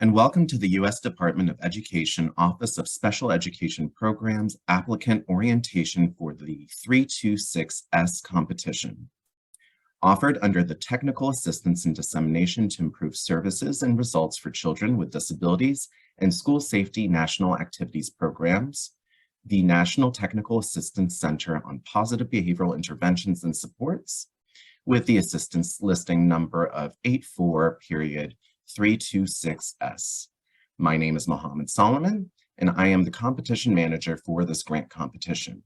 and welcome to the U.S. Department of Education Office of Special Education Programs applicant orientation for the 326S competition. Offered under the Technical Assistance and Dissemination to Improve Services and Results for Children with Disabilities and School Safety National Activities Programs, the National Technical Assistance Center on Positive Behavioral Interventions and Supports, with the assistance listing number of 84.326S. My name is Mohammed Solomon, and I am the competition manager for this grant competition.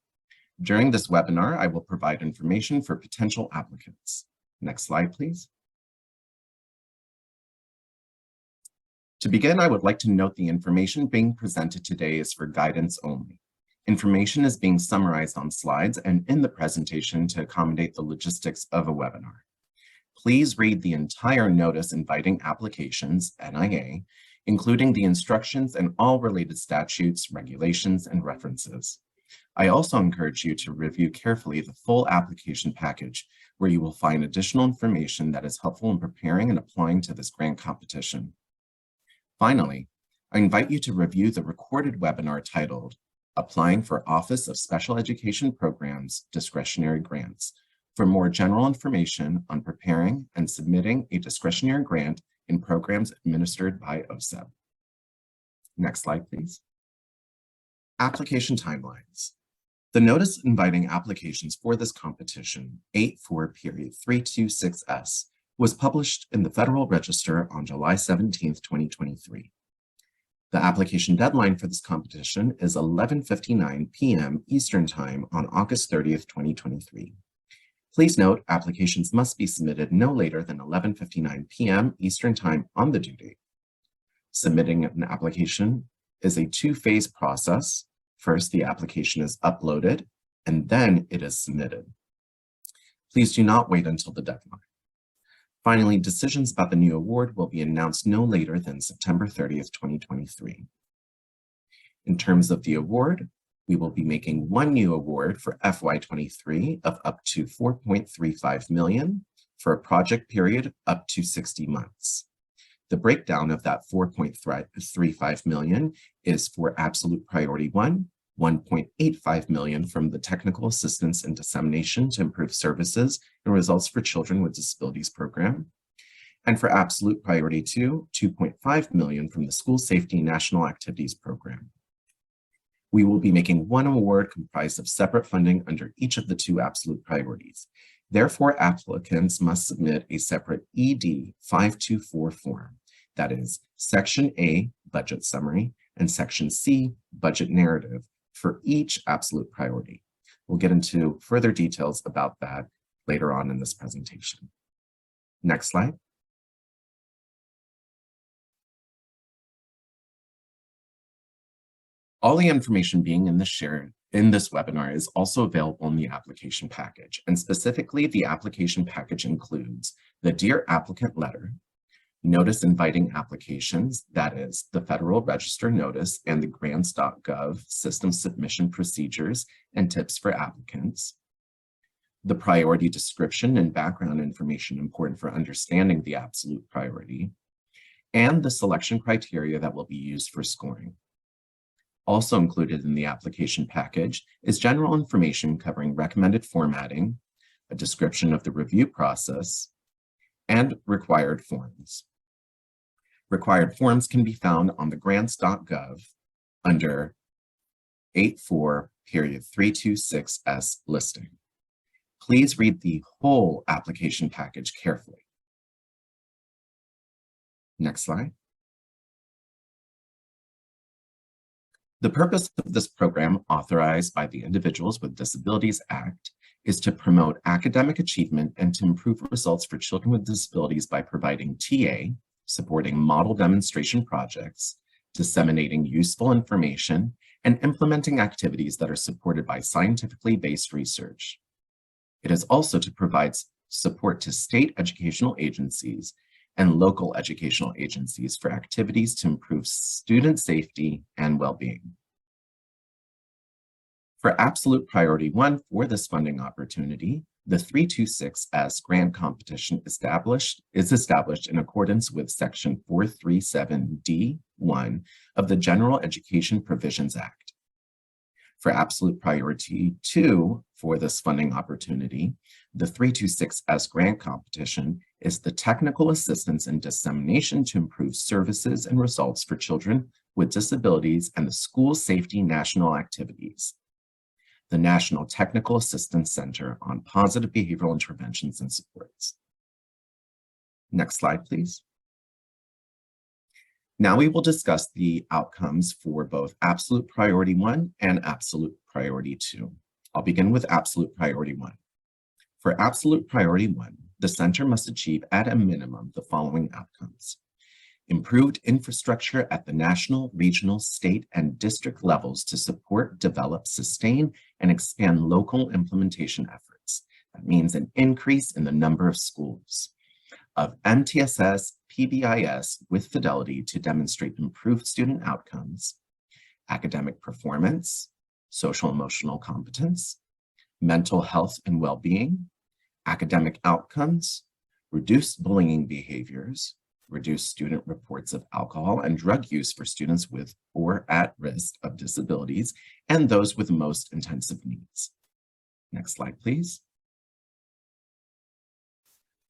During this webinar, I will provide information for potential applicants. Next slide, please. To begin, I would like to note the information being presented today is for guidance only. Information is being summarized on slides and in the presentation to accommodate the logistics of a webinar. Please read the entire notice inviting applications, NIA, including the instructions and all related statutes, regulations, and references. I also encourage you to review carefully the full application package, where you will find additional information that is helpful in preparing and applying to this grant competition. Finally, I invite you to review the recorded webinar titled Applying for Office of Special Education Programs Discretionary Grants for more general information on preparing and submitting a discretionary grant in programs administered by OSEB. Next slide, please. Application timelines. The notice inviting applications for this competition, 84.326S, was published in the Federal Register on July 17, 2023. The application deadline for this competition is 11:59 p.m. Eastern Time on August 30th, 2023. Please note, applications must be submitted no later than 11:59 p.m. Eastern Time on the due date. Submitting an application is a two-phase process. First, the application is uploaded, and then it is submitted. Please do not wait until the deadline. Finally, decisions about the new award will be announced no later than September 30th, 2023. In terms of the award, we will be making one new award for FY23 of up to $4.35 million for a project period up to 60 months. The breakdown of that $4.35 million is for Absolute Priority 1, $1.85 million from the Technical Assistance and Dissemination to Improve Services and Results for Children with Disabilities program, and for Absolute Priority 2, $2.5 million from the School Safety National Activities program. We will be making one award comprised of separate funding under each of the two absolute priorities. Therefore, applicants must submit a separate ED 524 form, that is, Section A, Budget Summary, and Section C, Budget Narrative, for each absolute priority. We'll get into further details about that later on in this presentation. Next slide. All the information being in this webinar is also available in the application package, and specifically the application package includes the Dear Applicant letter, notice inviting applications, that is, the Federal Register notice and the grants.gov system submission procedures and tips for applicants, the priority description and background information important for understanding the absolute priority, and the selection criteria that will be used for scoring. Also included in the application package is general information covering recommended formatting, a description of the review process, and required forms. Required forms can be found on the grants.gov under 84.326S listing. Please read the whole application package carefully. Next slide. The purpose of this program, authorized by the Individuals with Disabilities Act, is to promote academic achievement and to improve results for children with disabilities by providing TA, supporting model demonstration projects, disseminating useful information, and implementing activities that are supported by scientifically based research. It is also to provide support to state educational agencies and local educational agencies for activities to improve student safety and well-being. For Absolute Priority 1 for this funding opportunity, The 326S grant competition is established in accordance with Section 437D1 of the General Education Provisions Act. For absolute priority 2 for this funding opportunity, the 326S grant competition is the technical assistance and dissemination to improve services and results for children with disabilities and the school safety national activities. The National Technical Assistance Center on Positive Behavioral Interventions and Supports. Next slide, please. Now we will discuss the outcomes for both Absolute Priority 1 and Absolute Priority 2. I'll begin with Absolute Priority 1. For Absolute Priority 1, the center must achieve at a minimum the following outcomes: improved infrastructure at the national, regional, state, and district levels to support, develop, sustain, and expand local implementation efforts. That means an increase in the number of schools of MTSS, PBIS with fidelity to demonstrate improved student outcomes, academic performance, social emotional competence, mental health and well-being, academic outcomes, reduced bullying behaviors, reduced student reports of alcohol and drug use for students with or at risk of disabilities and those with most intensive needs. Next slide, please.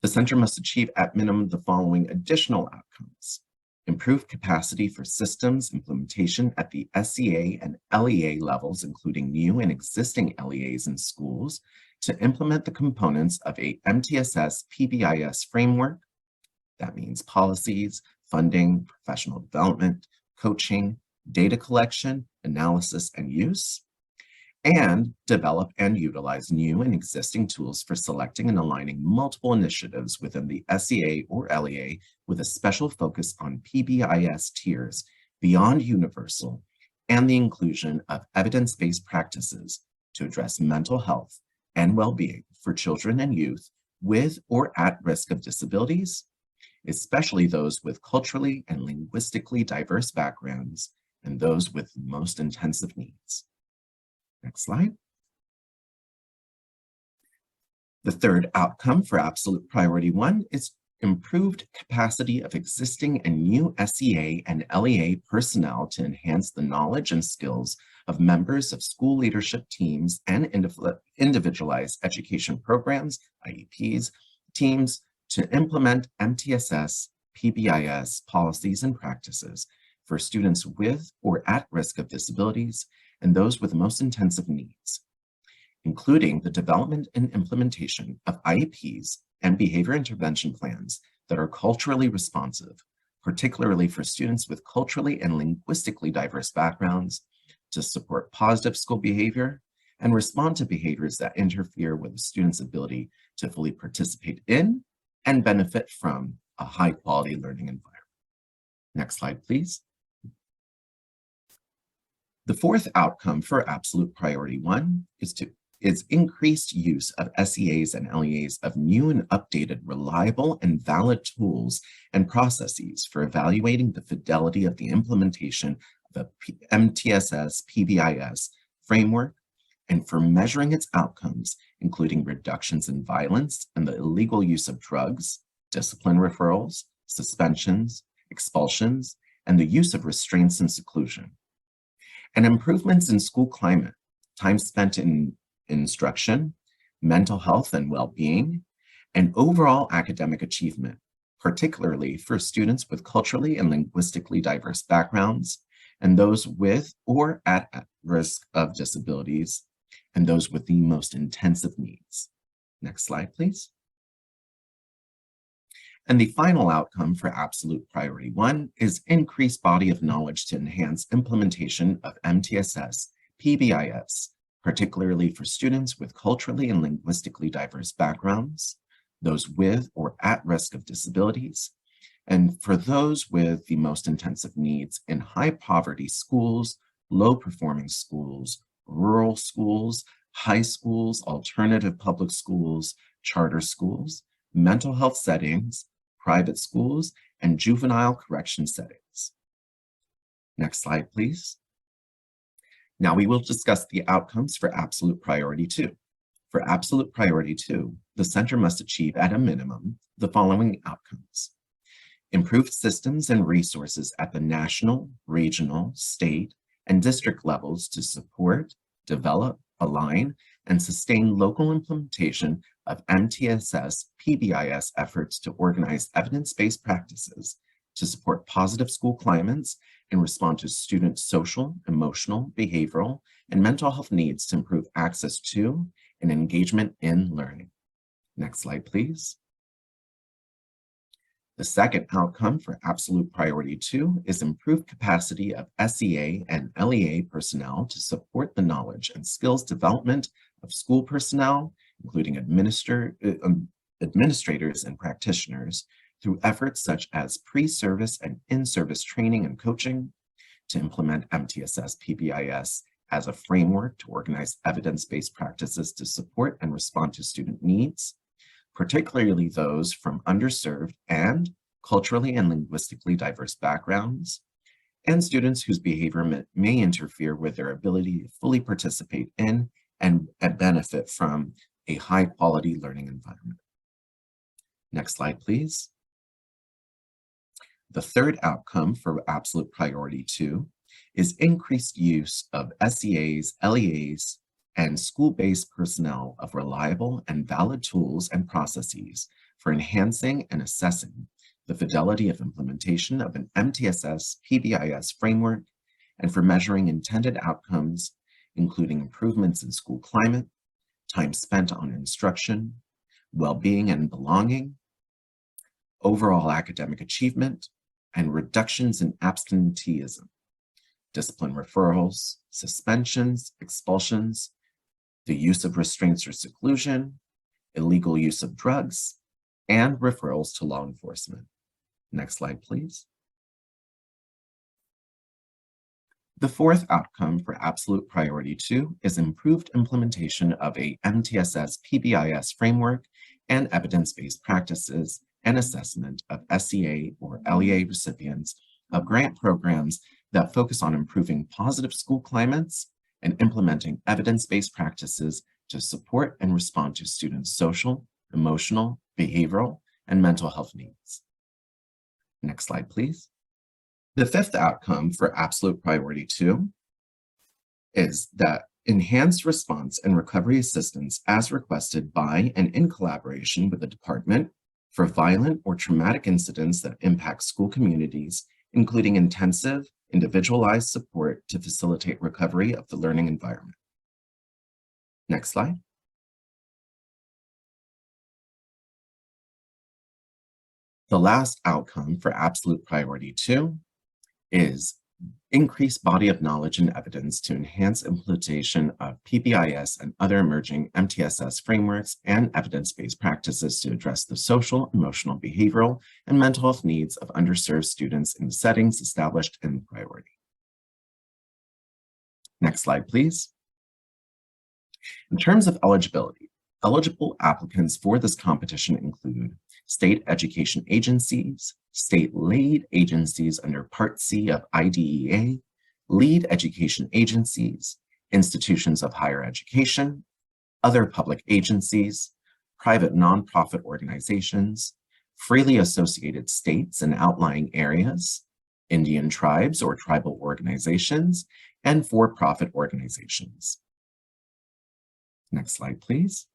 The center must achieve at minimum the following additional outcomes: improved capacity for systems implementation at the SEA and LEA levels, including new and existing LEAs in schools, to implement the components of a MTSS PBIS framework. That means policies, funding, professional development, coaching, data collection, analysis, and use, and develop and utilize new and existing tools for selecting and aligning multiple initiatives within the SEA or LEA with a special focus on PBIS tiers beyond universal and the inclusion of evidence-based practices to address mental health and well-being for children and youth with or at risk of disabilities, especially those with culturally and linguistically diverse backgrounds and those with most intensive needs. Next slide. The third outcome for Absolute Priority 1 is improved capacity of existing and new SEA and LEA personnel to enhance the knowledge and skills of members of school leadership teams and individualized education programs, IEPs, teams, to implement MTSS, PBIS policies and practices for students with or at risk of disabilities and those with most intensive needs, including the development and implementation of IEPs and behavior intervention plans that are culturally responsive, particularly for students with culturally and linguistically diverse backgrounds, to support positive school behavior and respond to behaviors that interfere with the student's ability to fully participate in and benefit from a high-quality learning environment. Next slide, please. The fourth outcome for Absolute Priority 1 is increased use of SEAs and LEAs of new and updated, reliable and valid tools and processes for evaluating the fidelity of the implementation of the MTSS PBIS framework and for measuring its outcomes, including reductions in violence and the illegal use of drugs, discipline referrals, suspensions, expulsions, and the use of restraints and seclusion, and improvements in school climate, time spent in instruction, mental health and well-being, and overall academic achievement, particularly for students with culturally and linguistically diverse backgrounds, and those with or at risk of disabilities, and those with the most intensive needs. Next slide, please. And the final outcome for Absolute Priority 1 is increased body of knowledge to enhance implementation of MTSS PBIS, particularly for students with culturally and linguistically diverse backgrounds, those with or at risk of disabilities, and for those with the most intensive needs in high poverty schools, low performing schools, rural schools, high schools, alternative public schools, charter schools, mental health settings, private schools, and juvenile correction settings. Next slide, please. Now we will discuss the outcomes for Absolute Priority 2. For absolute priority 2, the center must achieve at a minimum the following outcomes: improved systems and resources at the national, regional, state, and district levels to support, develop, align, and sustain local implementation of MTSS PBIS efforts to organize evidence-based practices to support positive school climates and respond to students' social, emotional, behavioral, and mental health needs to improve access to and engagement in learning. Next slide, please. The second outcome for absolute priority 2 is improved capacity of SEA and LEA personnel to support the knowledge and skills development of school personnel, including administrators and practitioners, through efforts such as pre-service and in-service training and coaching to implement MTSS PBIS as a framework to organize evidence-based practices to support and respond to student needs, particularly those from underserved and culturally and linguistically diverse backgrounds, and students whose behavior may interfere with their ability to fully participate in and benefit from a high-quality learning environment. Next slide, please. The third outcome for absolute priority 2 is increased use of SEAs, LEAs, and school-based personnel of reliable and valid tools and processes for enhancing and assessing the fidelity of implementation of an MTSS PBIS framework and for measuring intended outcomes, including improvements in school climate, time spent on instruction, well-being and belonging, overall academic achievement, and reductions in absenteeism, discipline referrals, suspensions, expulsions, the use of restraints or seclusion, illegal use of drugs, and referrals to law enforcement. Next slide, please. The fourth outcome for absolute priority 2 is improved implementation of a MTSS PBIS framework and evidence-based practices and assessment of SEA or LEA recipients of grant programs that focus on improving positive school climates and implementing evidence-based practices to support and respond to students' social, emotional, behavioral, and mental health needs. Next slide, please. The fifth outcome for absolute priority 2 is that enhanced response and recovery assistance as requested by and in collaboration with the department for violent or traumatic incidents that impact school communities, including intensive, individualized support to facilitate recovery of the learning environment. Next slide. The last outcome for absolute priority 2 is increased body of knowledge and evidence to enhance implementation of PBIS and other emerging MTSS frameworks and evidence-based practices to address the social, emotional, behavioral, and mental health needs of underserved students in settings established in the priority. Next slide, please. In terms of eligibility, eligible applicants for this competition include state education agencies, state lead agencies under Part C of IDEA, lead education agencies, institutions of higher education, other public agencies, private nonprofit organizations, freely associated states and outlying areas, Indian tribes or tribal organizations, and for-profit organizations. Next slide, please.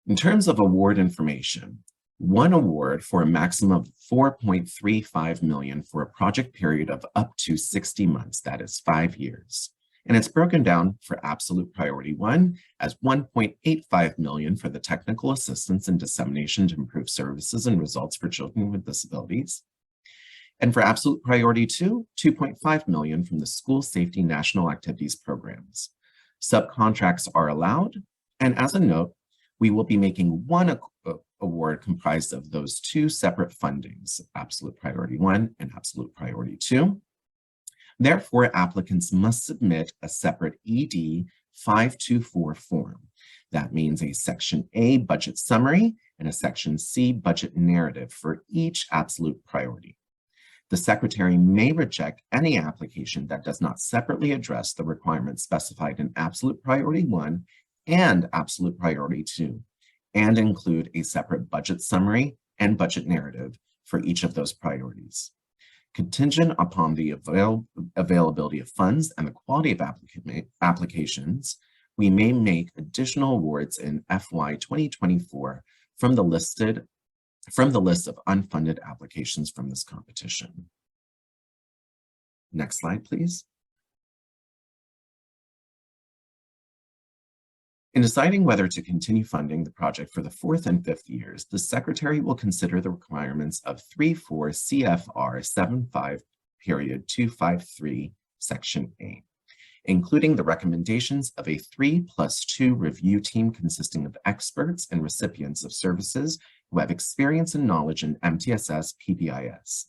In terms of award information, one award for a maximum of $4.35 million for a project period of up to 60 months, that is 5 years. And it's broken down for absolute priority 1 as $1.85 million for the technical assistance and dissemination to improve services and results for children with disabilities. And for absolute priority 2, $2.5 million from the School Safety National Activities Programs. Subcontracts are allowed, and as a note, we will be making one award comprised of those 2 separate fundings, absolute priority 1 and absolute priority 2. Therefore, applicants must submit a separate ED 524 form. That means a Section A budget summary and a Section C budget narrative for each absolute priority. The Secretary may reject any application that does not separately address the requirements specified in Absolute Priority 1 and Absolute Priority 2, and include a separate budget summary and budget narrative for each of those priorities. Contingent upon the availability of funds and the quality of applications, we may make additional awards in FY 2024 from the list of unfunded applications from this competition. Next slide, please. In deciding whether to continue funding the project for the 4th and 5th years, the Secretary will consider the requirements of 3.4 CFR 75.253, Section A, including the recommendations of a 3+2 review team consisting of experts and recipients of services who have experience and knowledge in MTSS PBIS.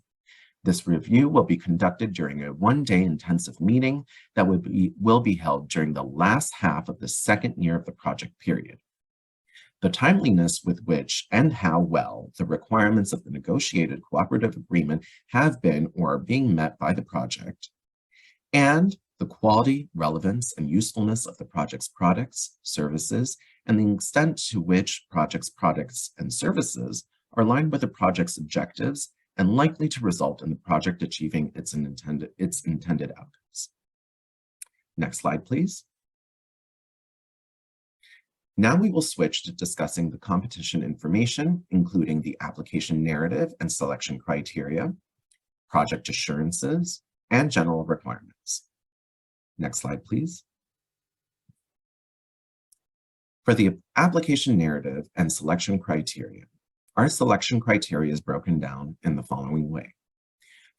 This review will be conducted during a one-day intensive meeting that will be held during the last half of the 2nd year of the project period. The timeliness with which and how well the requirements of the negotiated cooperative agreement have been or are being met by the project, and the quality, relevance, and usefulness of the project's products, services, and the extent to which project's products and services are aligned with the project's objectives and likely to result in the project achieving its intended outcomes. Next slide, please. Now we will switch to discussing the competition information, including the application narrative and selection criteria, project assurances, and general requirements. Next slide, please. For the application narrative and selection criteria, our selection criteria is broken down in the following way.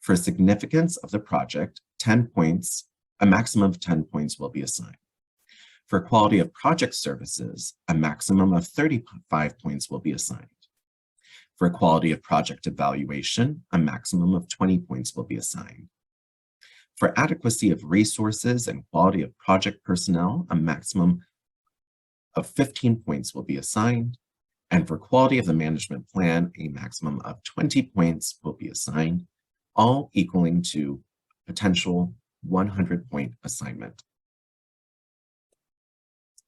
For significance of the project, 10 points, a maximum of 10 points will be assigned. For quality of project services, a maximum of 35 points will be assigned. For quality of project evaluation, a maximum of 20 points will be assigned. For adequacy of resources and quality of project personnel, a maximum of 15 points will be assigned. And for quality of the management plan, a maximum of 20 points will be assigned, all equaling to potential 100-point assignment.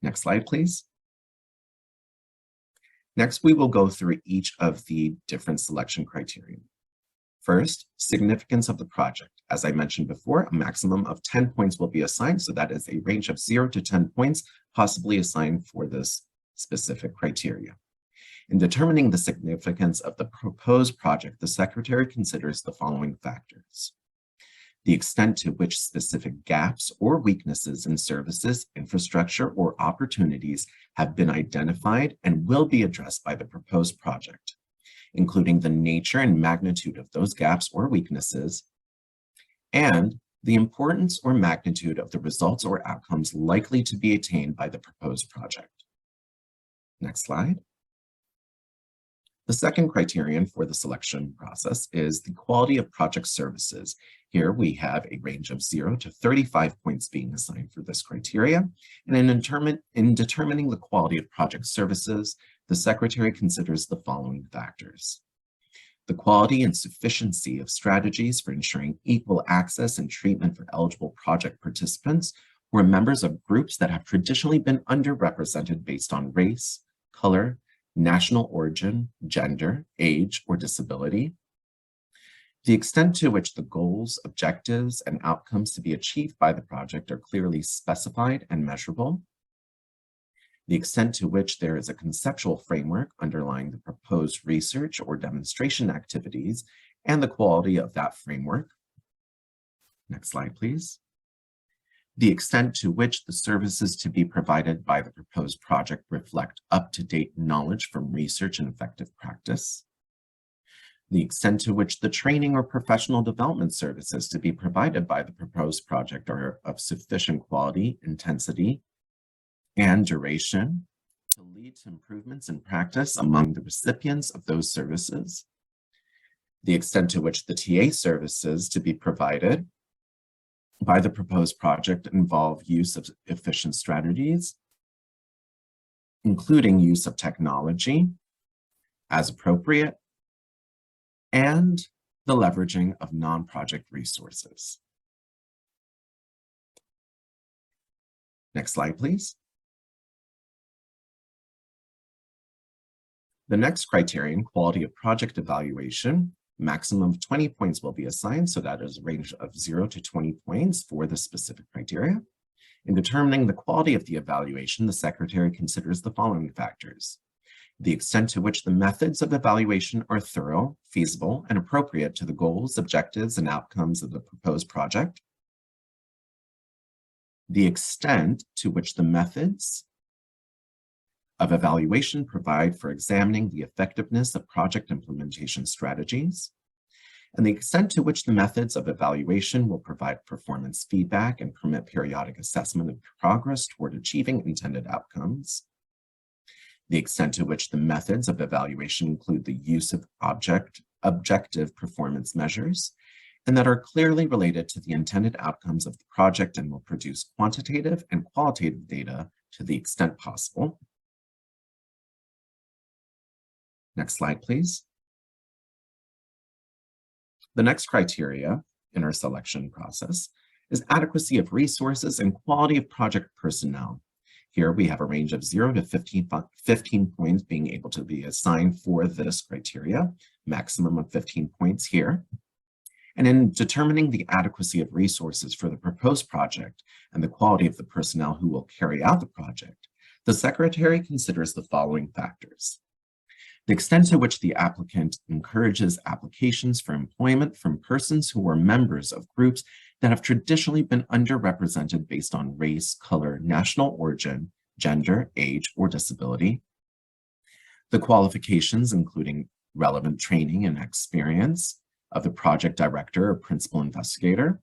Next slide, please. Next, we will go through each of the different selection criteria. First, significance of the project. As I mentioned before, a maximum of 10 points will be assigned, so that is a range of 0 to 10 points possibly assigned for this specific criteria. In determining the significance of the proposed project, the Secretary considers the following factors: the extent to which specific gaps or weaknesses in services, infrastructure, or opportunities have been identified and will be addressed by the proposed project, including the nature and magnitude of those gaps or weaknesses, and the importance or magnitude of the results or outcomes likely to be attained by the proposed project. Next slide. The second criterion for the selection process is the quality of project services. Here we have a range of 0 to 35 points being assigned for this criteria. And in determining the quality of project services, the Secretary considers the following factors: the quality and sufficiency of strategies for ensuring equal access and treatment for eligible project participants who are members of groups that have traditionally been underrepresented based on race, color, national origin, gender, age, or disability. The extent to which the goals, objectives, and outcomes to be achieved by the project are clearly specified and measurable. The extent to which there is a conceptual framework underlying the proposed research or demonstration activities and the quality of that framework. Next slide, please. The extent to which the services to be provided by the proposed project reflect up-to-date knowledge from research and effective practice. The extent to which the training or professional development services to be provided by the proposed project are of sufficient quality, intensity, and duration to lead to improvements in practice among the recipients of those services. The extent to which the TA services to be provided by the proposed project involve use of efficient strategies, including use of technology as appropriate, and the leveraging of non-project resources. Next slide, please. The next criterion, quality of project evaluation, maximum of 20 points will be assigned, so that is a range of 0 to 20 points for the specific criteria. In determining the quality of the evaluation, the Secretary considers the following factors: the extent to which the methods of evaluation are thorough, feasible, and appropriate to the goals, objectives, and outcomes of the proposed project, the extent to which the methods of evaluation provide for examining the effectiveness of project implementation strategies, and the extent to which the methods of evaluation will provide performance feedback and permit periodic assessment of progress toward achieving intended outcomes, the extent to which the methods of evaluation include the use of objective performance measures, and that are clearly related to the intended outcomes of the project and will produce quantitative and qualitative data to the extent possible. Next slide, please. The next criteria in our selection process is adequacy of resources and quality of project personnel. Here we have a range of 0 to 15 points being able to be assigned for this criteria, maximum of 15 points here. And in determining the adequacy of resources for the proposed project and the quality of the personnel who will carry out the project, the Secretary considers the following factors: the extent to which the applicant encourages applications for employment from persons who are members of groups that have traditionally been underrepresented based on race, color, national origin, gender, age, or disability. The qualifications, including relevant training and experience of the project director or principal investigator.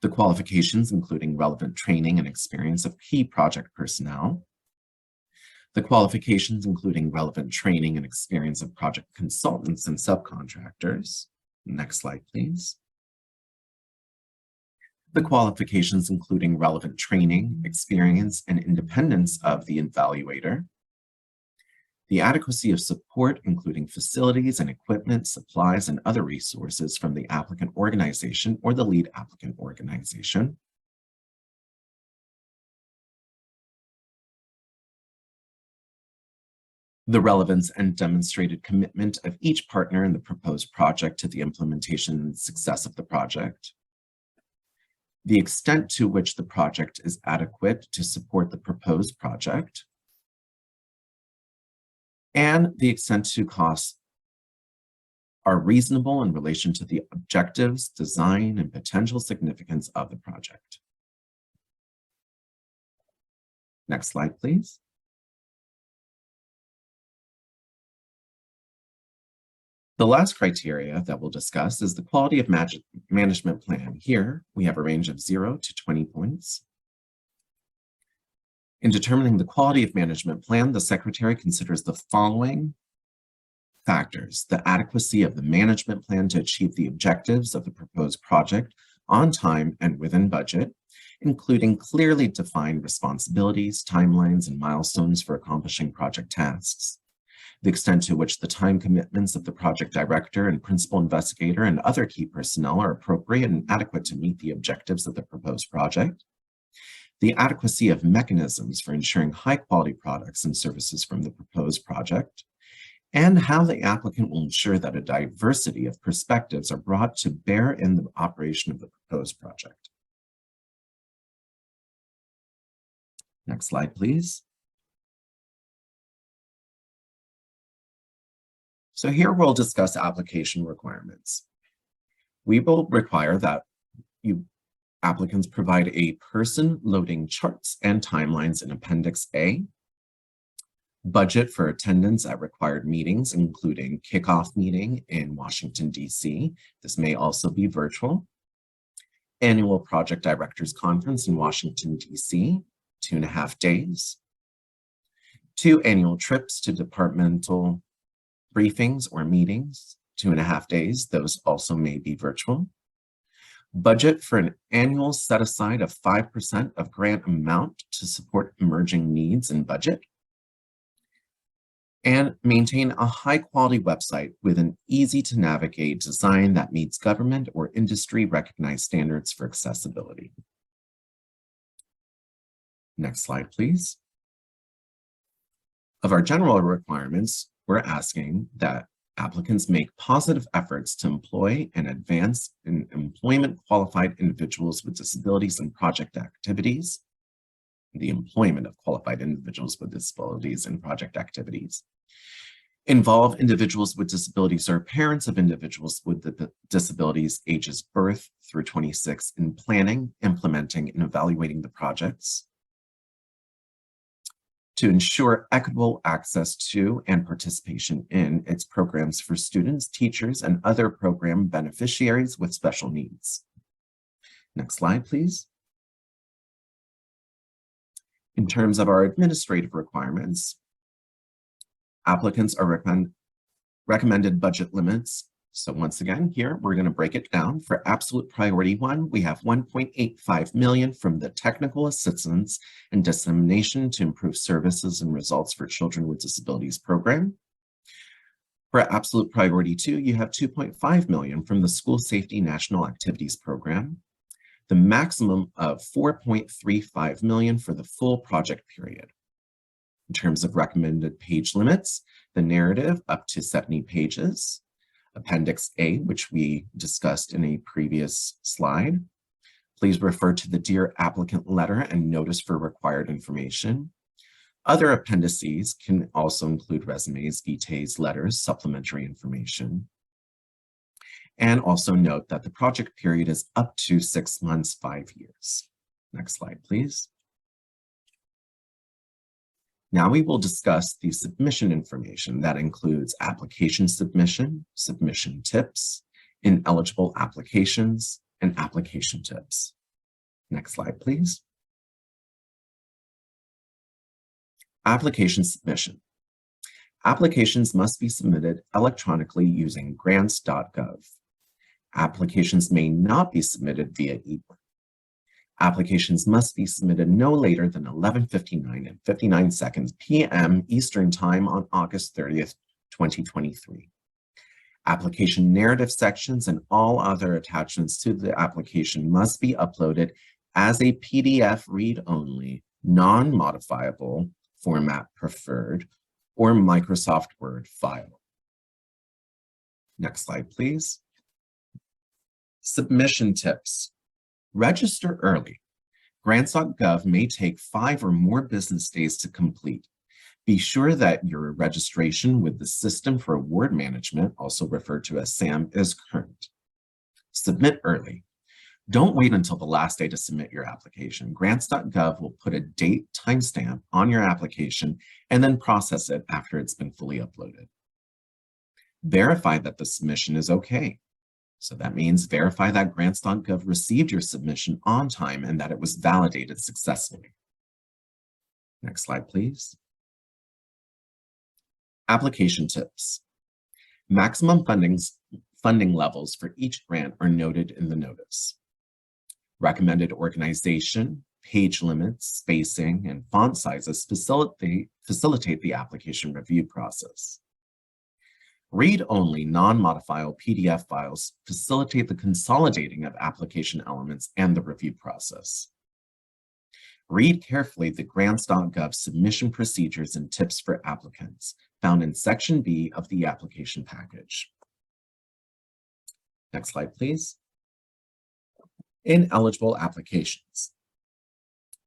The qualifications, including relevant training and experience of key project personnel. The qualifications, including relevant training and experience of project consultants and subcontractors. Next slide, please. The qualifications, including relevant training, experience, and independence of the evaluator. The adequacy of support, including facilities and equipment, supplies, and other resources from the applicant organization or the lead applicant organization. The relevance and demonstrated commitment of each partner in the proposed project to the implementation and success of the project. The extent to which the project is adequate to support the proposed project. And the extent to costs are reasonable in relation to the objectives, design, and potential significance of the project. Next slide, please. The last criteria that we'll discuss is the quality of management plan. Here, we have a range of 0 to 20 points. In determining the quality of management plan, the Secretary considers the following factors: the adequacy of the management plan to achieve the objectives of the proposed project on time and within budget, including clearly defined responsibilities, timelines, and milestones for accomplishing project tasks. The extent to which the time commitments of the project director and principal investigator and other key personnel are appropriate and adequate to meet the objectives of the proposed project. The adequacy of mechanisms for ensuring high-quality products and services from the proposed project, and how the applicant will ensure that a diversity of perspectives are brought to bear in the operation of the proposed project. Next slide, please. So here we'll discuss application requirements. We will require that applicants provide a person loading charts and timelines in Appendix A, budget for attendance at required meetings, including kickoff meeting in Washington, D.C. This may also be virtual. Annual Project Directors Conference in Washington, D.C., 2.5 days. 2 annual trips to departmental briefings or meetings, 2.5 days. Those also may be virtual. Budget for an annual set aside of 5% of grant amount to support emerging needs in budget. and maintain a high-quality website with an easy-to-navigate design that meets government or industry-recognized standards for accessibility. Next slide, please. Of our general requirements, we're asking that applicants make positive efforts to employ and advance in employment qualified individuals with disabilities in project activities, the employment of qualified individuals with disabilities in project activities, involve individuals with disabilities or parents of individuals with disabilities ages birth through 26 in planning, implementing, and evaluating the projects, to ensure equitable access to and participation in its programs for students, teachers, and other program beneficiaries with special needs. Next slide, please. In terms of our administrative requirements, applicants are recommended budget limits. So once again, here, we're going to break it down. For absolute priority 1, we have $1.85 million from the Technical Assistance and Dissemination to Improve Services and Results for Children with Disabilities program. For absolute priority 2, you have $2.5 million from the School Safety National Activities program, the maximum of $4.35 million for the full project period. In terms of recommended page limits, the narrative up to 70 pages, Appendix A, which we discussed in a previous slide. Please refer to the Dear Applicant letter and notice for required information. Other appendices can also include resumes, vitaes, letters, supplementary information. And also note that the project period is up to 6 months, 5 years. Next slide, please. Now we will discuss the submission information that includes application submission, submission tips, ineligible applications, and application tips. Next slide, please. Application submission. Applications must be submitted electronically using grants.gov. Applications may not be submitted via email. Applications must be submitted no later than 11:59 p.m. Eastern Time on August 30th, 2023. Application narrative sections and all other attachments to the application must be uploaded as a PDF read-only, non-modifiable format preferred, or Microsoft Word file. Next slide, please. Submission tips. Register early. Grants.gov may take 5 or more business days to complete. Be sure that your registration with the System for Award Management, also referred to as SAM, is current. Submit early. Don't wait until the last day to submit your application. Grants.gov will put a date timestamp on your application and then process it after it's been fully uploaded. Verify that the submission is okay. So that means verify that grants.gov received your submission on time and that it was validated successfully. Next slide, please. Application tips. Maximum funding levels for each grant are noted in the notice. Recommended organization, page limits, spacing, and font sizes facilitate the application review process. Read-only, non-modifiable PDF files facilitate the consolidating of application elements and the review process. Read carefully the grants.gov submission procedures and tips for applicants found in Section B of the application package. Next slide, please. Ineligible applications.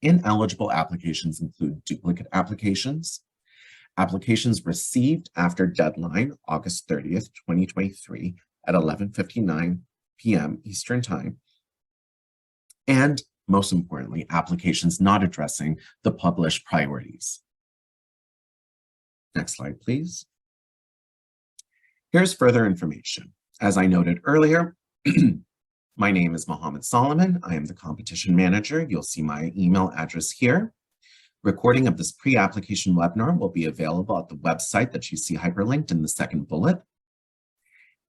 Ineligible applications include duplicate applications, applications received after deadline, August 30th, 2023 at 11:59 p.m. Eastern Time, and most importantly, applications not addressing the published priorities. Next slide, please. Here's further information. As I noted earlier, my name is Mohammed Solomon. I am the competition manager. You'll see my email address here. Recording of this pre-application webinar will be available at the website that you see hyperlinked in the second bullet.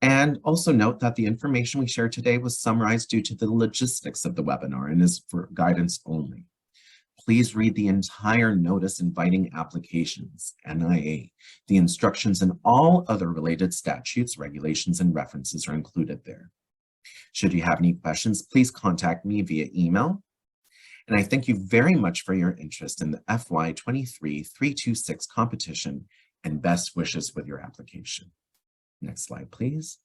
And also note that the information we shared today was summarized due to the logistics of the webinar and is for guidance only. Please read the entire notice inviting applications, NIA. The instructions and all other related statutes, regulations, and references are included there. Should you have any questions, please contact me via email. And I thank you very much for your interest in the FY23-326 competition and best wishes with your application. Next slide, please.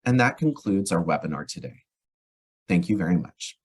And that concludes our webinar today. Thank you very much.